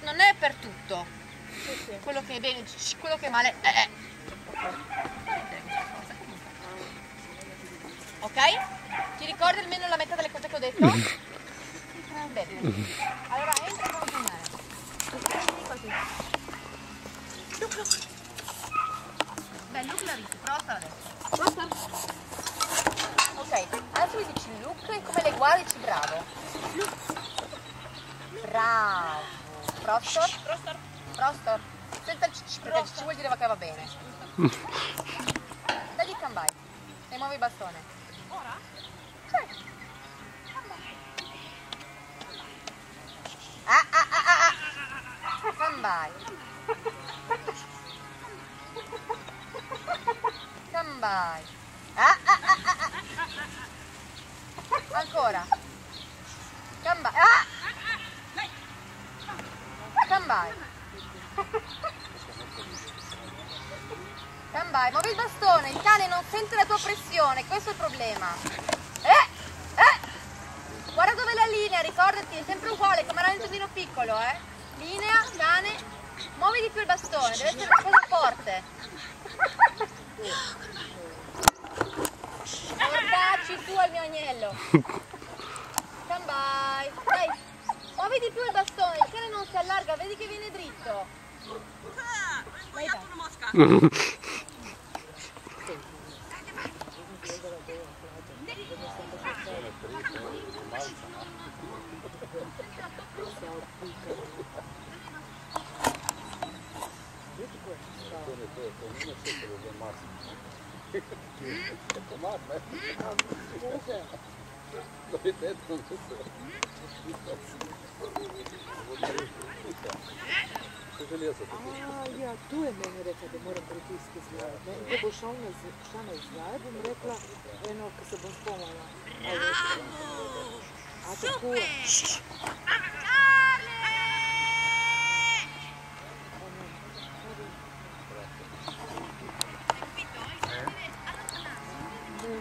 Non è per tutto. Sì. Quello che è bene, quello che è male. Ok? Ti ricordi almeno la metà delle cose che ho detto? Bene. Allora entra con camminare. Così. Look. Beh, Luke l'ha visto, prova a stare adesso. Ok, adesso mi dici Luke e come le guardi dici bravo. Bravo. Prostor. Senza il c perché ci vuol dire che va bene. Dagli il cambai. E muovi il bastone. Ora? Sì. Cambai. Cambai. Ancora. Cambai. Cambai. Cambai. Muovi il bastone. Il cane non sente la tua pressione. Questo è il problema. Guarda dove è la linea. Ricordati, è sempre uguale come era nel giardino piccolo, Linea, cane. Muovi di più il bastone. Deve essere una cosa forte. Guardacci tu al mio agnello. Cambai. Dai, muovi di più il bastone, il cane non si allarga, vedi che viene dritto. Vai, dai. Ja, tu je meni rekla da moram pritiske izgledati. Ne, to bo šla na izgled, bom rekla, eno, ko se bom spomala. A tako? Ne,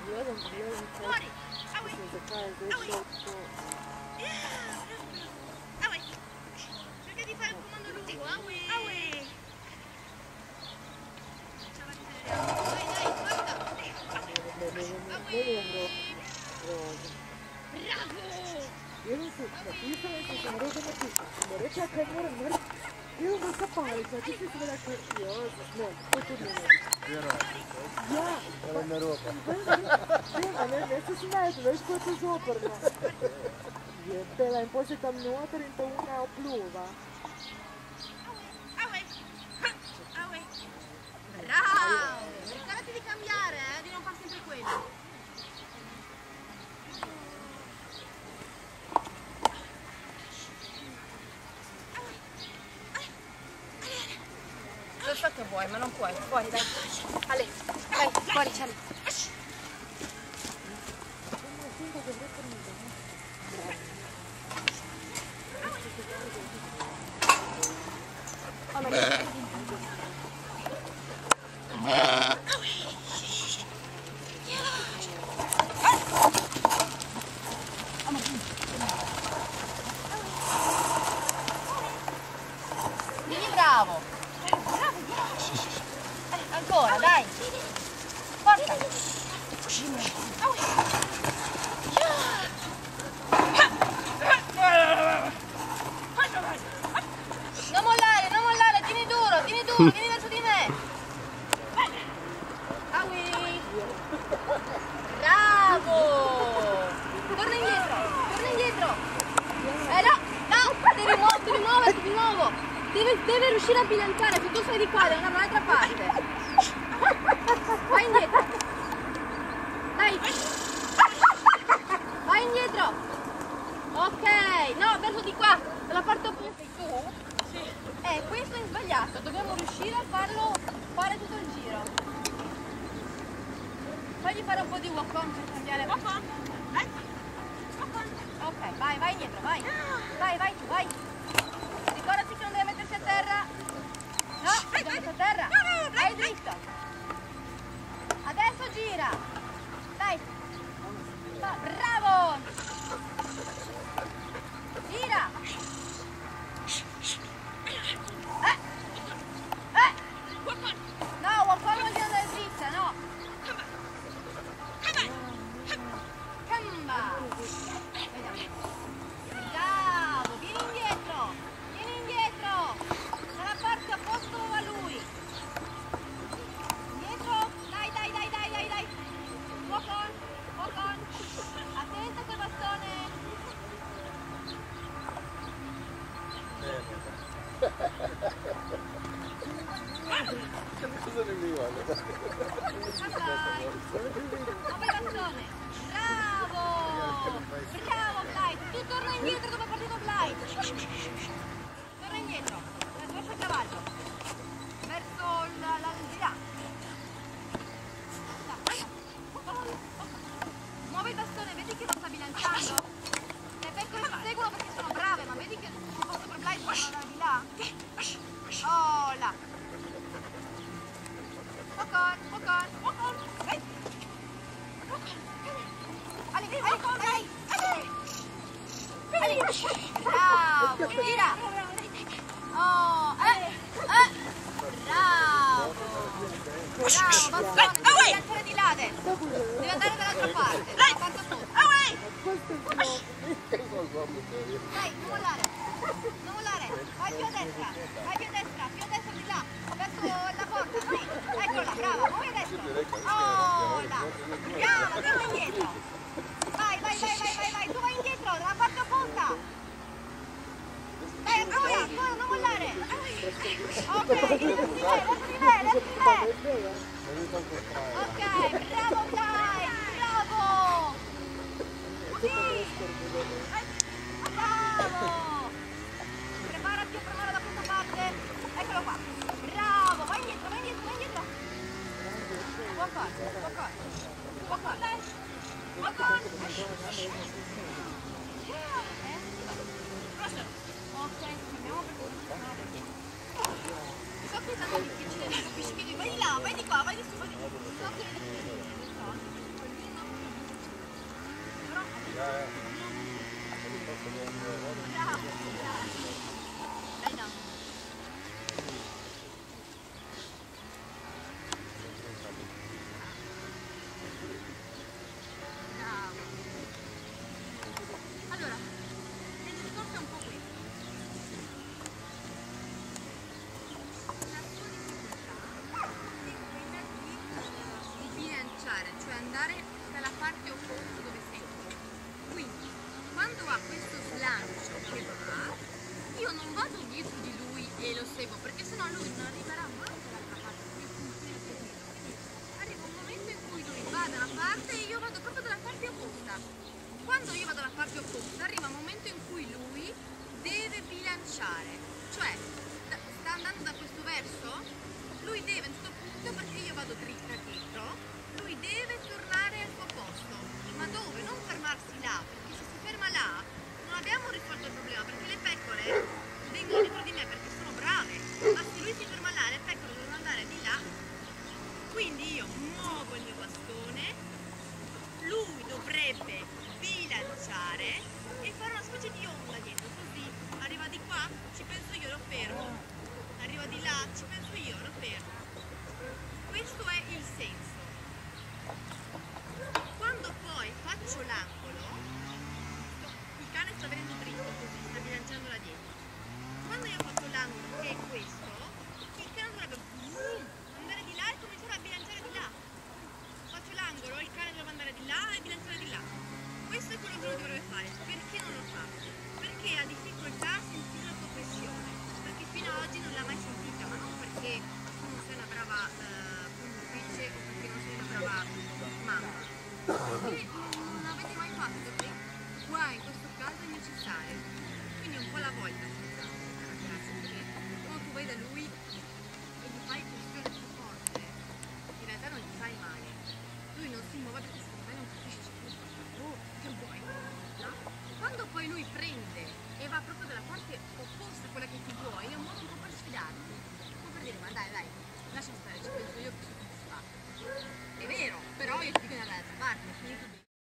gledam, mislim, zakaj je zdaj šlo to. Io non so, napisala sam se mora napisati. Sam rekla kaj moram narediti. Evo ga sa palica, ti si sve rekla, ne, to tu ne radi. Ja, pa ne roka. Ne se smijete, veš ko je to zoporno. Jebela, in poslije tam noter in to una opluva. Bravo! Ricordati di cambiare, di non fare sempre quello. Lo so che vuoi, ma non puoi. Fuori, dai. Ale, dai, fuori, Charlie. Vieni bravo. Ancora, dai. Forza. Non mollare, tieni duro, vieni verso di me. Aui. Bravo. Torna indietro. No, devi muoverti di nuovo. Deve riuscire a bilanciare, se tu sei di qua, devi andare dall'altra parte. Vai indietro. Dai. Vai indietro. Ok, no, verso di qua, dalla parte opposta. Sei tu? Sì. Questo è sbagliato, dobbiamo riuscire a farlo fare tutto il giro. Fagli fare un po' di walk-on per cambiare. Walk-on? Ok, vai indietro, vai. Vai tu, vai. Ricordati che non deve mettersi a terra. No, deve mettersi a terra. Vai dritto. Adesso gira. Dai. Bravo. Gira. adesso. Devi andare dall'altra parte, dalla parte opposta. Questo è il Dai, non mollare. Non mollare. Vai più a destra. Vai più a destra. Più a destra di là. Verso la porta. Vai. Eccola, brava. Muovi a destra. Oh, là. Brava, torna indietro. Vai. Tu vai indietro, dalla parte opposta. Dai, ancora, non mollare. Ok, verso di me. Ok, bravo, dai. Bravo. Sì. Bravo. Preparati a provare da questa parte. Eccolo qua. Bravo, vai indietro. Walk on. Ok, andiamo per questo. So che è tanto difficile, non capisci che vai di là, vai di qua, vai di su, vai di su. So che è difficile. Però dai no. Allora, il discorso è un po' questo. La sua difficoltà è quella di bilanciare, cioè andare dalla parte opposta dove sei. Quindi, quando ha questo slancio che va, io non vado dietro di lui e lo seguo, perché sennò lui non arriverà mai dall'altra parte. Quindi arriva un momento in cui lui va da una parte e io vado proprio dalla parte opposta. Quando io vado dalla parte opposta arriva un momento in cui lui deve bilanciare, cioè sta andando da questo verso, lui deve a un certo punto, perché io vado dritta dietro, lui deve tornare al suo posto. Ma dove? Non fermarsi là, perché se si ferma là non abbiamo risolto il problema, perché le pecore vengono dietro di me perché sono brave, ma se lui si ferma là le pecore devono andare di là. Quindi io muovo il mio bastone, lui dovrebbe bilanciare e fare una specie di onda dietro, così arriva di qua, ci penso io, lo fermo, arriva di là, ci penso io, lo fermo. Questo è il senso. Quando poi faccio l'angolo, il cane sta venendo dritto così, sta bilanciando là dietro. Quando io faccio l'angolo, che è questo, il cane dovrebbe andare di là e cominciare a bilanciare di là. Faccio l'angolo, il cane dovrebbe andare di là e bilanciare di là. Questo è quello che lui dovrebbe fare. Perché non lo fa? Perché ha difficoltà a sentire la sua pressione. Perché fino ad oggi non l'ha mai sentita, ma non perché non sei una brava conduttrice o perché non sei una brava mamma. Perché non avete mai fatto, perché qua in questo caso è necessario. Quindi un po' alla volta è necessario, ragazzi, perché quando tu vai da lui e gli fai pressione più forte, in realtà non gli fai male. Lui non si muove perché secondo me non capisce che vuoi, no? Quando poi lui prende e va proprio dalla parte opposta a quella che ti vuoi, è un modo un po' per sfidarti, un po' per dire ma dai, lascia stare, ci penso io che sono soddisfatto. È vero, però io ti dico dall'altra parte, quindi tu